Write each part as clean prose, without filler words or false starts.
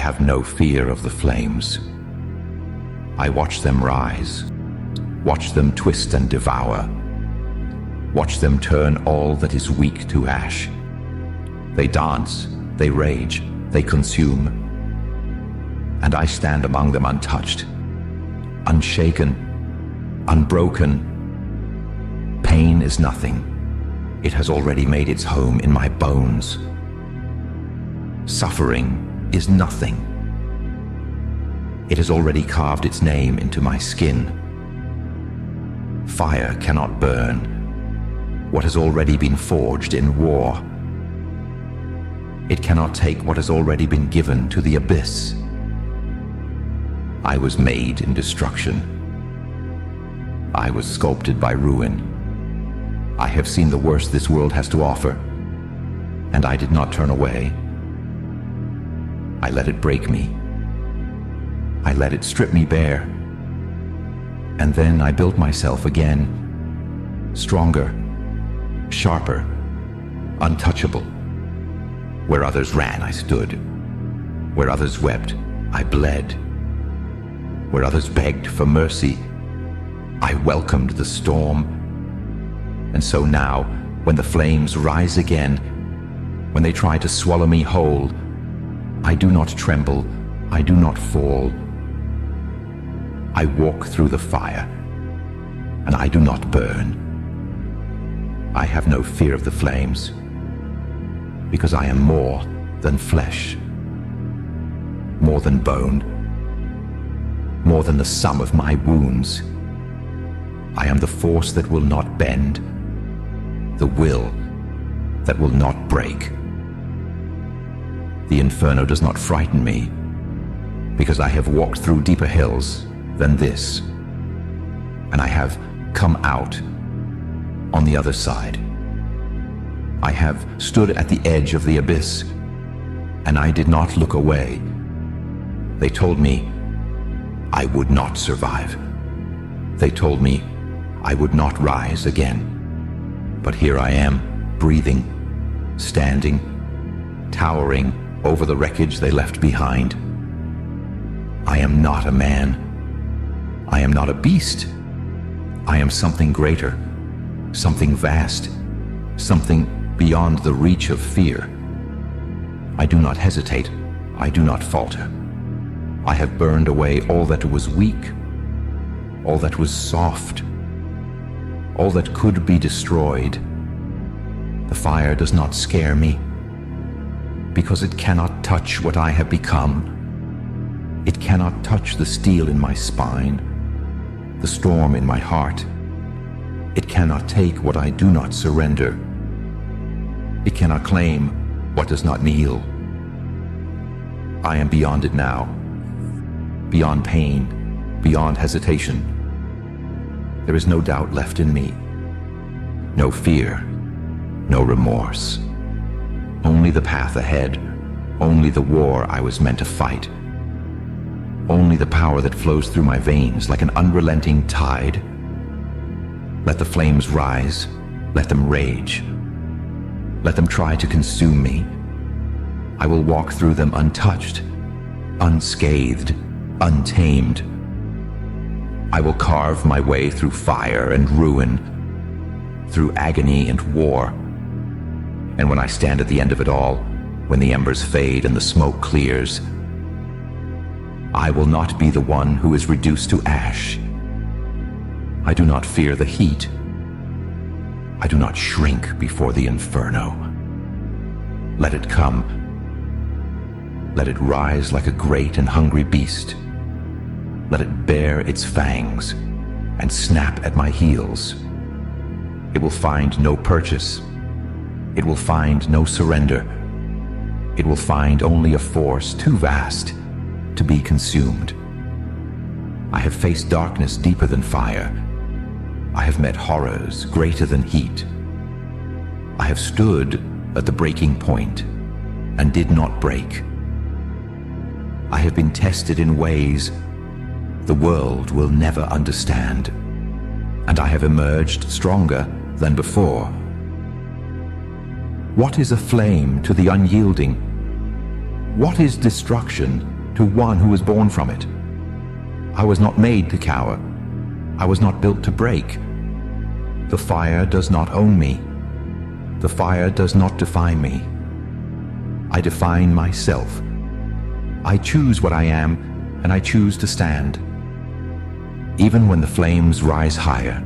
have no fear of the flames. I watch them rise, watch them twist and devour, watch them turn all that is weak to ash. They dance, they rage, they consume, and I stand among them untouched, unshaken, unbroken. Pain is nothing. It has already made its home in my bones. Suffering is nothing. It has already carved its name into my skin. Fire cannot burn what has already been forged in war. It cannot take what has already been given to the abyss. I was made in destruction. I was sculpted by ruin. I have seen the worst this world has to offer, and I did not turn away. I let it break me. I let it strip me bare. And then I built myself again, stronger, sharper, untouchable. Where others ran, I stood. Where others wept, I bled. Where others begged for mercy, I welcomed the storm. And so now, when the flames rise again, when they try to swallow me whole, I do not tremble, I do not fall. I walk through the fire, and I do not burn. I have no fear of the flames, because I am more than flesh, more than bone, more than the sum of my wounds. I am the force that will not bend, the will that will not break. The inferno does not frighten me, because I have walked through deeper hills than this, and I have come out on the other side. I have stood at the edge of the abyss, and I did not look away. They told me I would not survive. They told me I would not rise again. But here I am, breathing, standing, towering over the wreckage they left behind. I am not a man. I am not a beast. I am something greater, something vast, something beyond the reach of fear. I do not hesitate. I do not falter. I have burned away all that was weak, all that was soft, all that could be destroyed. The fire does not scare me, because it cannot touch what I have become. It cannot touch the steel in my spine, the storm in my heart. It cannot take what I do not surrender. It cannot claim what does not kneel. I am beyond it now, beyond pain, beyond hesitation. There is no doubt left in me, no fear, no remorse. Only the path ahead, only the war I was meant to fight. Only the power that flows through my veins like an unrelenting tide. Let the flames rise, let them rage. Let them try to consume me. I will walk through them untouched, unscathed, untamed. I will carve my way through fire and ruin, through agony and war. And when I stand at the end of it all, when the embers fade and the smoke clears, I will not be the one who is reduced to ash. I do not fear the heat. I do not shrink before the inferno. Let it come. Let it rise like a great and hungry beast. Let it bare its fangs and snap at my heels. It will find no purchase. It will find no surrender. It will find only a force too vast to be consumed. I have faced darkness deeper than fire. I have met horrors greater than heat. I have stood at the breaking point and did not break. I have been tested in ways the world will never understand, and I have emerged stronger than before. What is a flame to the unyielding? What is destruction to one who was born from it. I was not made to cower. I was not built to break. The fire does not own me. The fire does not define me. I define myself. I choose what I am, and I choose to stand. Even when the flames rise higher,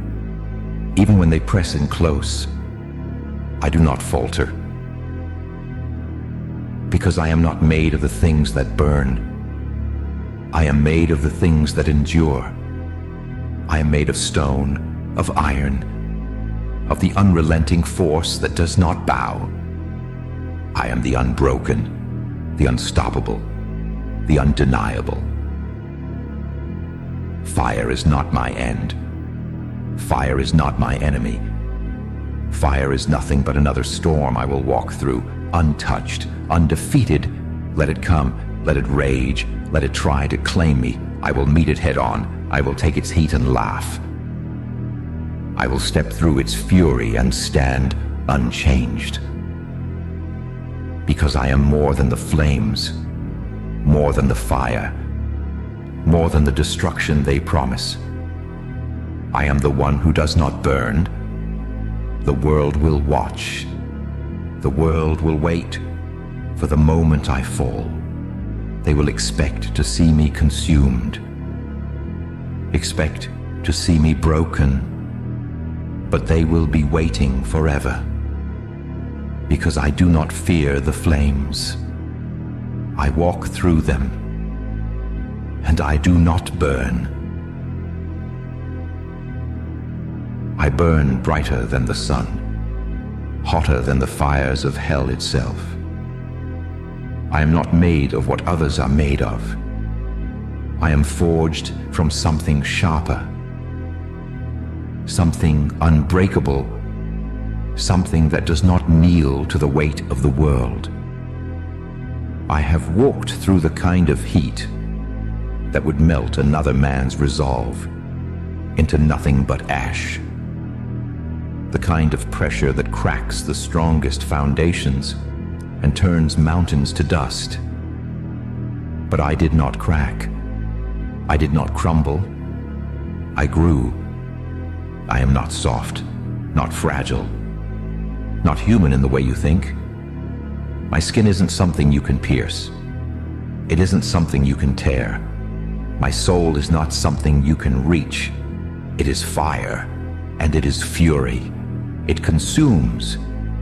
even when they press in close, I do not falter. Because I am not made of the things that burn. I am made of the things that endure. I am made of stone, of iron, of the unrelenting force that does not bow. I am the unbroken, the unstoppable, the undeniable. Fire is not my end. Fire is not my enemy. Fire is nothing but another storm I will walk through, untouched, undefeated. Let it come, let it rage, let it try to claim me. I will meet it head on. I will take its heat and laugh. I will step through its fury and stand unchanged. Because I am more than the flames, more than the fire, more than the destruction they promise. I am the one who does not burn. The world will watch. The world will wait for the moment I fall. They will expect to see me consumed, expect to see me broken, but they will be waiting forever. Because I do not fear the flames. I walk through them, and I do not burn. I burn brighter than the sun, hotter than the fires of hell itself. I am not made of what others are made of. I am forged from something sharper, something unbreakable, something that does not kneel to the weight of the world. I have walked through the kind of heat that would melt another man's resolve into nothing but ash. The kind of pressure that cracks the strongest foundations and turns mountains to dust. But I did not crack. I did not crumble. I grew. I am not soft, not fragile, not human in the way you think. My skin isn't something you can pierce. It isn't something you can tear. My soul is not something you can reach. It is fire, and it is fury. It consumes,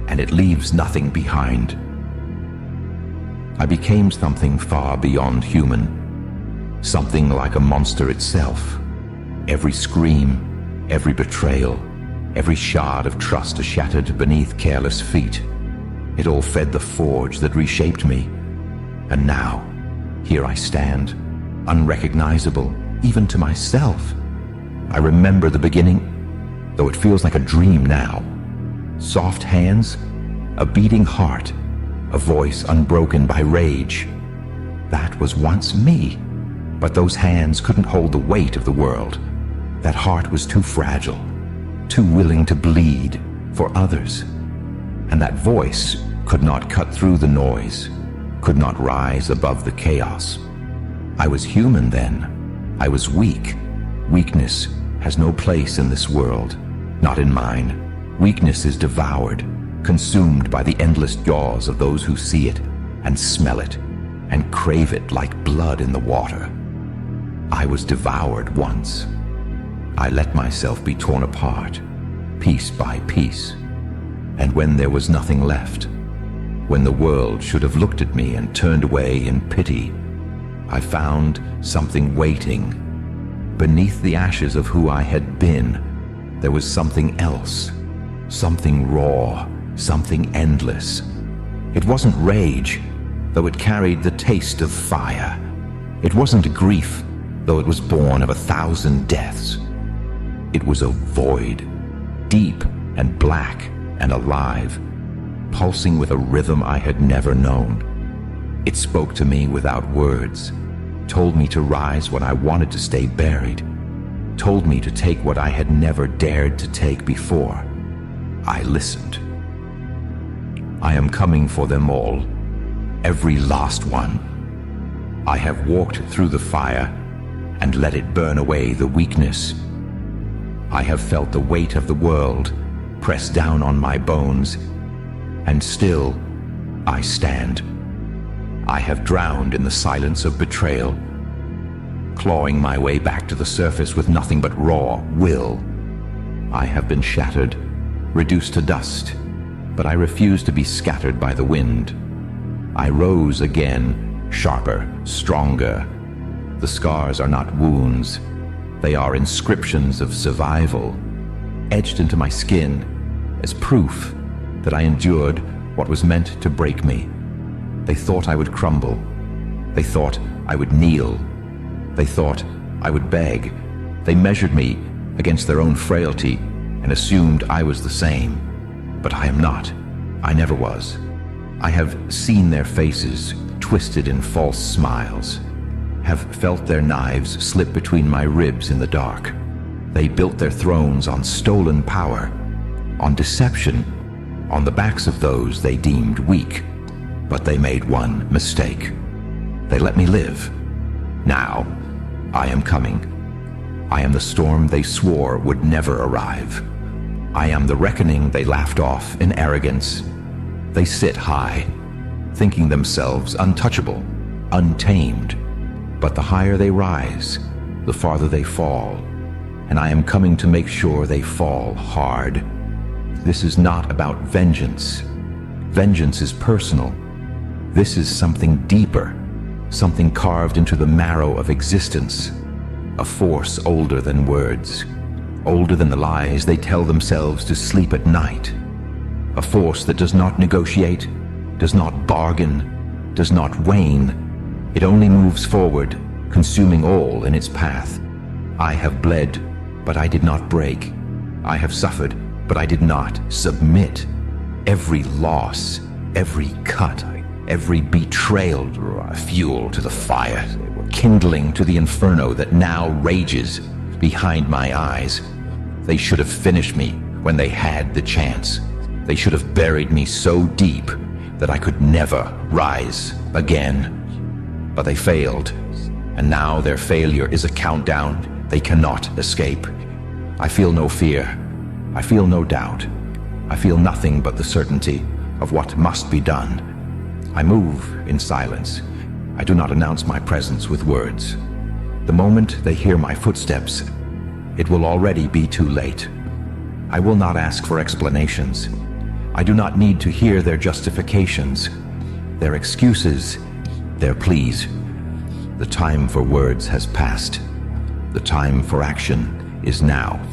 and it leaves nothing behind. I became something far beyond human, something like a monster itself. Every scream, every betrayal, every shard of trust shattered beneath careless feet. It all fed the forge that reshaped me. And now, here I stand, unrecognizable, even to myself. I remember the beginning, though it feels like a dream now. Soft hands, a beating heart, a voice unbroken by rage. That was once me, but those hands couldn't hold the weight of the world. That heart was too fragile, too willing to bleed for others. And that voice could not cut through the noise, could not rise above the chaos. I was human then. I was weak. Weakness has no place in this world, not in mine. Weakness is devoured, consumed by the endless jaws of those who see it and smell it and crave it like blood in the water. I was devoured once. I let myself be torn apart, piece by piece. And when there was nothing left, when the world should have looked at me and turned away in pity, I found something waiting. Beneath the ashes of who I had been, there was something else, something raw, something endless. It wasn't rage, though it carried the taste of fire. It wasn't grief, though it was born of 1,000 deaths. It was a void, deep and black and alive, pulsing with a rhythm I had never known. It spoke to me without words, told me to rise when I wanted to stay buried, told me to take what I had never dared to take before. I listened. I am coming for them all, every last one. I have walked through the fire and let it burn away the weakness. I have felt the weight of the world press down on my bones, and still I stand. I have drowned in the silence of betrayal, clawing my way back to the surface with nothing but raw will. I have been shattered, reduced to dust, but I refuse to be scattered by the wind. I rose again, sharper, stronger. The scars are not wounds. They are inscriptions of survival, etched into my skin as proof that I endured what was meant to break me. They thought I would crumble. They thought I would kneel. They thought I would beg. They measured me against their own frailty and assumed I was the same. But I am not. I never was. I have seen their faces twisted in false smiles, have felt their knives slip between my ribs in the dark. They built their thrones on stolen power, on deception, on the backs of those they deemed weak. But they made one mistake. They let me live. Now, I am coming. I am the storm they swore would never arrive. I am the reckoning they laughed off in arrogance. They sit high, thinking themselves untouchable, untamed. But the higher they rise, the farther they fall. And I am coming to make sure they fall hard. This is not about vengeance. Vengeance is personal. This is something deeper, something carved into the marrow of existence, a force older than words, older than the lies they tell themselves to sleep at night, a force that does not negotiate, does not bargain, does not wane. It only moves forward, consuming all in its path. I have bled, but I did not break. I have suffered, but I did not submit. Every loss, every cut, every betrayal fuel to the fire, kindling to the inferno that now rages behind my eyes. They should have finished me when they had the chance. They should have buried me so deep that I could never rise again. But they failed, and now their failure is a countdown they cannot escape. I feel no fear. I feel no doubt. I feel nothing but the certainty of what must be done. I move in silence. I do not announce my presence with words. The moment they hear my footsteps, it will already be too late. I will not ask for explanations. I do not need to hear their justifications, their excuses, their pleas. The time for words has passed. The time for action is now.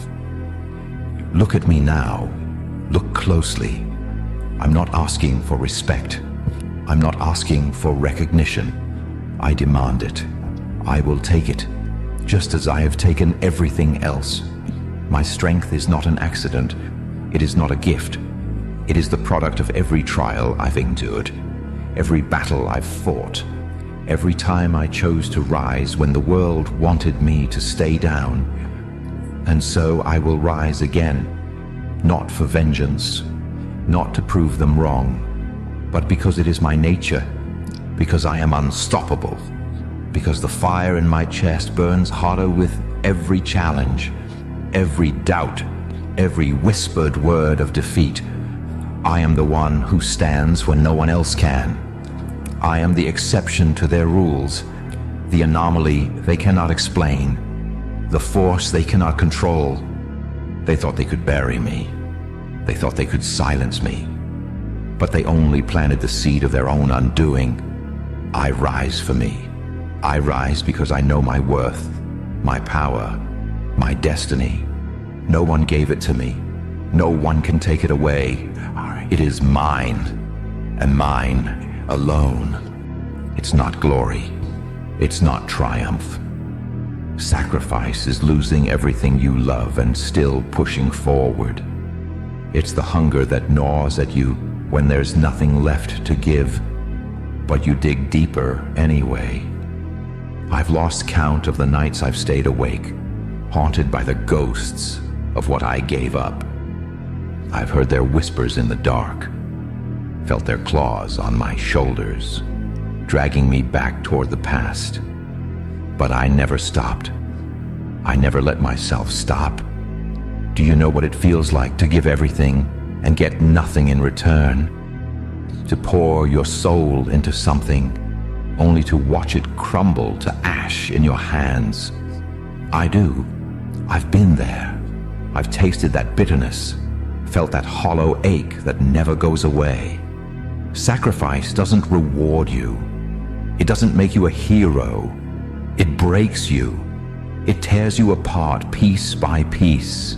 Look at me now. Look closely. I'm not asking for respect. I'm not asking for recognition. I demand it. I will take it, just as I have taken everything else. My strength is not an accident. It is not a gift. It is the product of every trial I've endured, every battle I've fought, every time I chose to rise when the world wanted me to stay down. And so I will rise again, not for vengeance, not to prove them wrong, but because it is my nature, because I am unstoppable, because the fire in my chest burns hotter with every challenge, every doubt, every whispered word of defeat. I am the one who stands when no one else can. I am the exception to their rules, the anomaly they cannot explain, the force they cannot control. They thought they could bury me. They thought they could silence me. But they only planted the seed of their own undoing. I rise for me. I rise because I know my worth, my power, my destiny. No one gave it to me. No one can take it away. It is mine, and mine alone. It's not glory. It's not triumph. Sacrifice is losing everything you love and still pushing forward. It's the hunger that gnaws at you when there's nothing left to give, but you dig deeper anyway. I've lost count of the nights I've stayed awake, haunted by the ghosts of what I gave up. I've heard their whispers in the dark, felt their claws on my shoulders, dragging me back toward the past. But I never stopped. I never let myself stop. Do you know what it feels like to give everything and get nothing in return? To pour your soul into something only to watch it crumble to ash in your hands. I do. I've been there. I've tasted that bitterness, felt that hollow ache that never goes away. Sacrifice doesn't reward you. It doesn't make you a hero. It breaks you. It tears you apart piece by piece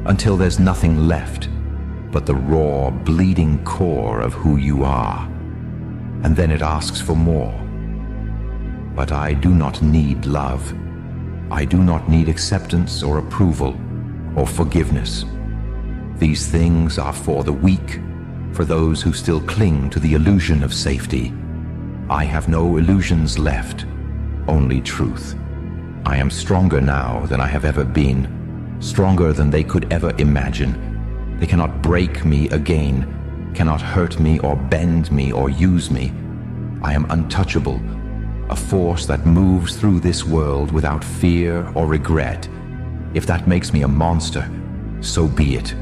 until there's nothing left but the raw, bleeding core of who you are. And then it asks for more. But I do not need love. I do not need acceptance or approval or forgiveness. These things are for the weak, for those who still cling to the illusion of safety. I have no illusions left, only truth. I am stronger now than I have ever been, stronger than they could ever imagine. They cannot break me again, cannot hurt me or bend me or use me. I am untouchable, a force that moves through this world without fear or regret. If that makes me a monster, so be it.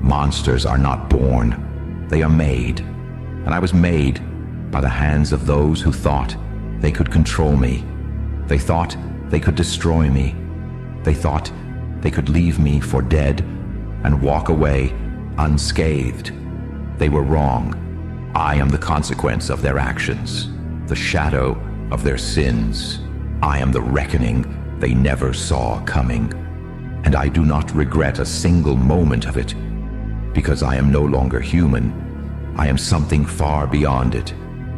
Monsters are not born, they are made. And I was made by the hands of those who thought they could control me. They thought they could destroy me. They thought they could leave me for dead and walk away unscathed. They were wrong. I am the consequence of their actions, the shadow of their sins. I am the reckoning they never saw coming. And I do not regret a single moment of it, because I am no longer human. I am something far beyond it,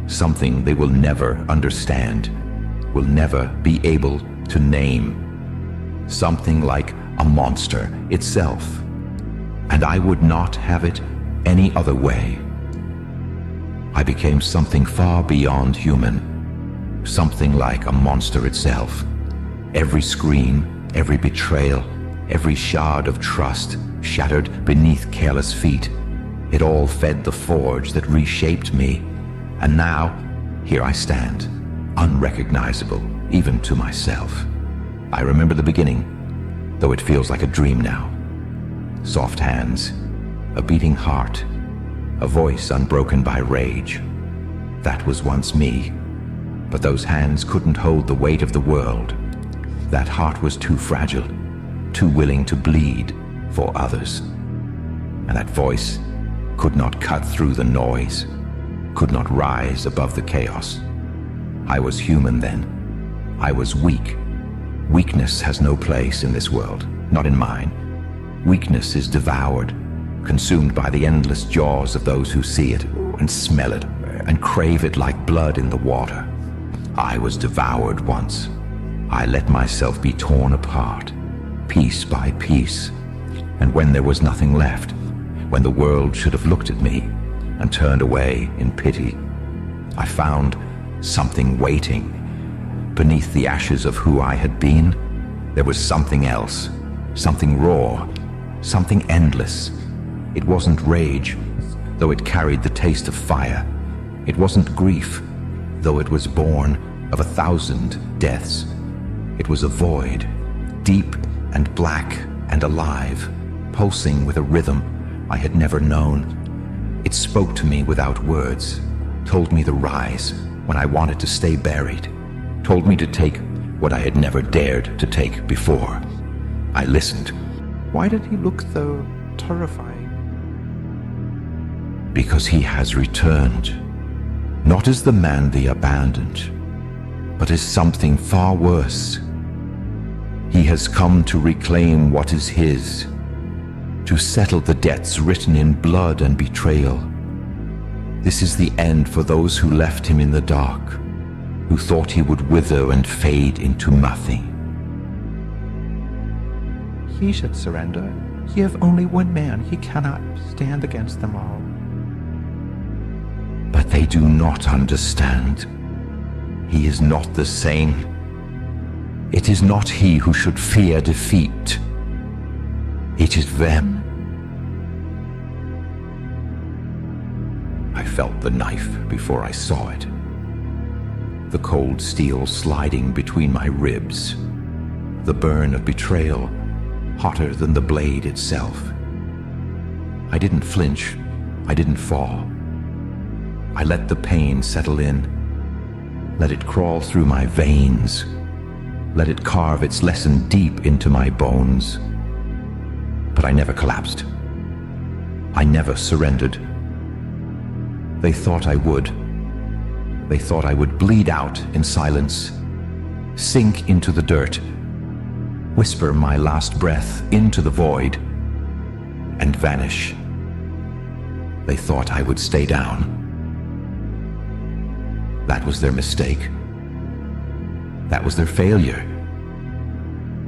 something they will never understand, will never be able to name. Something like a monster itself. And I would not have it any other way. I became something far beyond human, something like a monster itself. Every scream, every betrayal, every shard of trust shattered beneath careless feet. It all fed the forge that reshaped me. And now, here I stand, unrecognizable, even to myself. I remember the beginning, though it feels like a dream now. Soft hands, a beating heart, a voice unbroken by rage. That was once me, but those hands couldn't hold the weight of the world. That heart was too fragile, too willing to bleed for others. And that voice could not cut through the noise, could not rise above the chaos. I was human then. I was weak. Weakness has no place in this world, not in mine. Weakness is devoured, consumed by the endless jaws of those who see it and smell it and crave it like blood in the water. I was devoured once. I let myself be torn apart, piece by piece. And when there was nothing left, when the world should have looked at me and turned away in pity, I found something waiting. Beneath the ashes of who I had been, there was something else, something raw, something endless. It wasn't rage, though it carried the taste of fire. It wasn't grief, though it was born of 1,000 deaths. It was a void, deep and black and alive, pulsing with a rhythm I had never known. It spoke to me without words, told me to rise when I wanted to stay buried, told me to take what I had never dared to take before. I listened. Why did he look so terrifying? Because he has returned, not as the man they abandoned, but as something far worse. He has come to reclaim what is his, to settle the debts written in blood and betrayal. This is the end for those who left him in the dark, who thought he would wither and fade into nothing. He should surrender. He have only one man. He cannot stand against them all. But they do not understand. He is not the same. It is not he who should fear defeat. It is them. I felt the knife before I saw it. the cold steel sliding between my ribs, the burn of betrayal hotter than the blade itself. I didn't flinch, I didn't fall. I let the pain settle in, let it crawl through my veins, let it carve its lesson deep into my bones. But I never collapsed. I never surrendered. They thought I would. They thought I would bleed out in silence, sink into the dirt, whisper my last breath into the void, and vanish. They thought I would stay down. That was their mistake. That was their failure.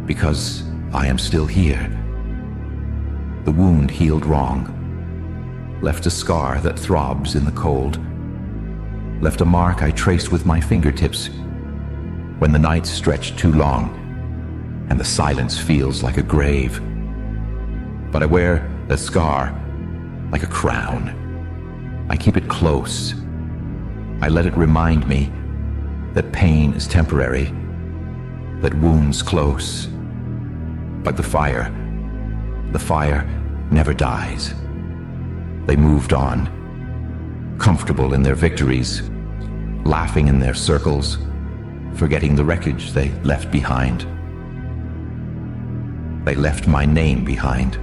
Because I am still here. The wound healed wrong, left a scar that throbs in the cold, left a mark I traced with my fingertips when the nights stretch too long and the silence feels like a grave. But I wear the scar like a crown. I keep it close. I let it remind me that pain is temporary, that wounds close. But the fire never dies. They moved on, comfortable in their victories, laughing in their circles, forgetting the wreckage they left behind. They left my name behind,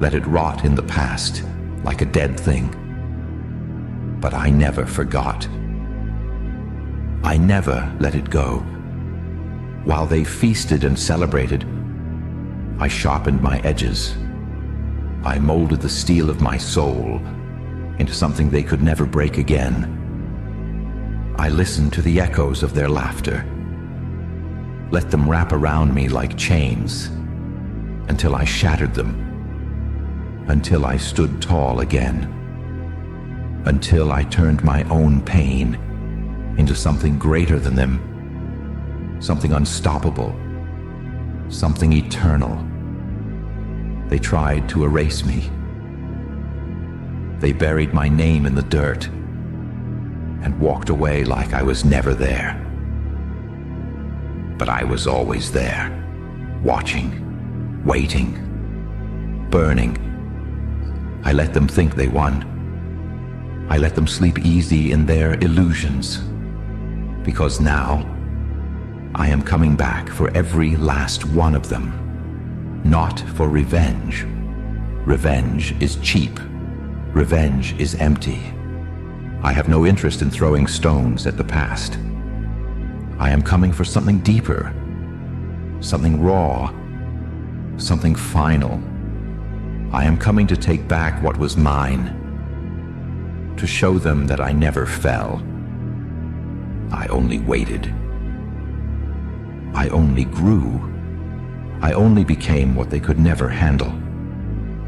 let it rot in the past like a dead thing. But I never forgot. I never let it go. While they feasted and celebrated, I sharpened my edges. I molded the steel of my soul into something they could never break again. I listened to the echoes of their laughter, let them wrap around me like chains until I shattered them, until I stood tall again, until I turned my own pain into something greater than them, something unstoppable, something eternal. They tried to erase me. They buried my name in the dirt and walked away like I was never there. But I was always there, watching, waiting, burning. I let them think they won. I let them sleep easy in their illusions, because now I am coming back for every last one of them. Not for revenge. Revenge is cheap. Revenge is empty. I have no interest in throwing stones at the past. I am coming for something deeper, something raw, something final. I am coming to take back what was mine, to show them that I never fell. I only waited. I only grew. I only became what they could never handle.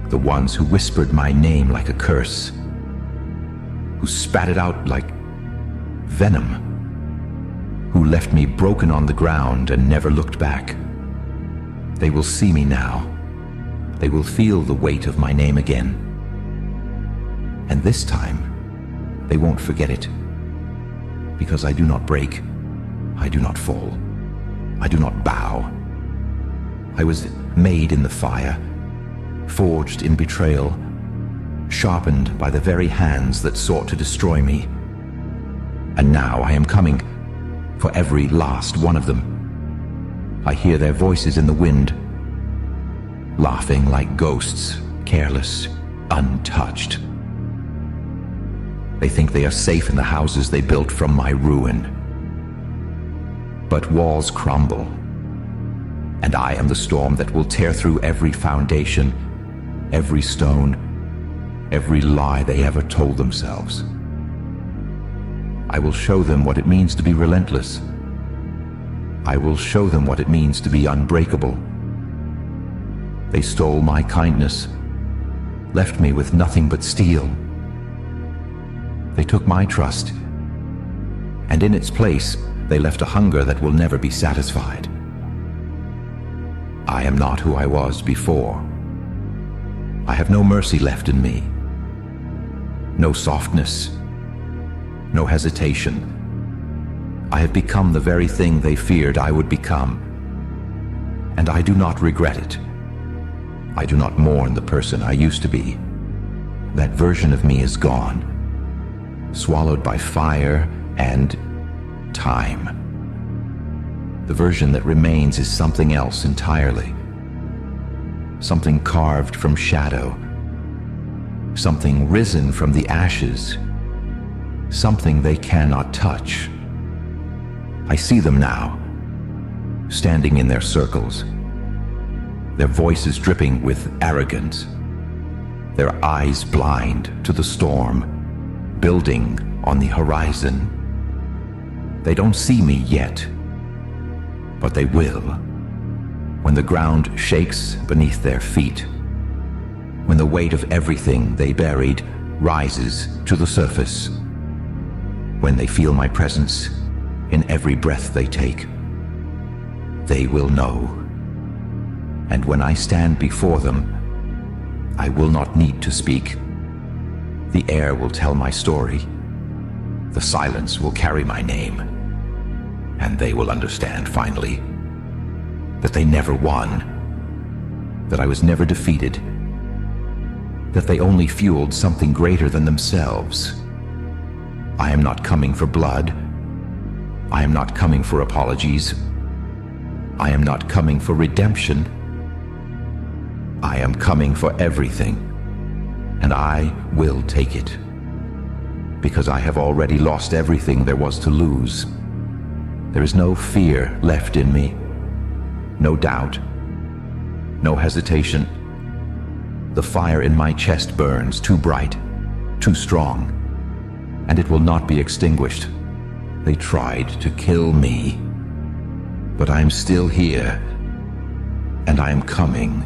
The ones who whispered my name like a curse, who spat it out like venom, who left me broken on the ground and never looked back. They will see me now. They will feel the weight of my name again. And this time, they won't forget it. Because I do not break. I do not fall. I do not bow. I was made in the fire, forged in betrayal, sharpened by the very hands that sought to destroy me. And now I am coming for every last one of them. I hear their voices in the wind, laughing like ghosts, careless, untouched. They think they are safe in the houses they built from my ruin. But walls crumble, and I am the storm that will tear through every foundation, every stone, every lie they ever told themselves. I will show them what it means to be relentless. I will show them what it means to be unbreakable. They stole my kindness, left me with nothing but steel. They took my trust, and in its place, they left a hunger that will never be satisfied. I am not who I was before. I have no mercy left in me, no softness, no hesitation, I have become the very thing they feared I would become. And I do not regret it. I do not mourn the person I used to be. That version of me is gone, swallowed by fire and time. The version that remains is something else entirely. Something carved from shadow. Something risen from the ashes. Something they cannot touch. I see them now, standing in their circles, their voices dripping with arrogance, their eyes blind to the storm, building on the horizon. They don't see me yet, but they will, when the ground shakes beneath their feet, when the weight of everything they buried rises to the surface, when they feel my presence in every breath they take. They will know. And when I stand before them, I will not need to speak. The air will tell my story. The silence will carry my name. And they will understand finally that they never won, that I was never defeated, that they only fueled something greater than themselves. I am not coming for blood. I am not coming for apologies. I am not coming for redemption. I am coming for everything, and I will take it, because I have already lost everything there was to lose. There is no fear left in me, no doubt, no hesitation. The fire in my chest burns too bright, too strong, and it will not be extinguished. They tried to kill me, but I am still here, and I am coming.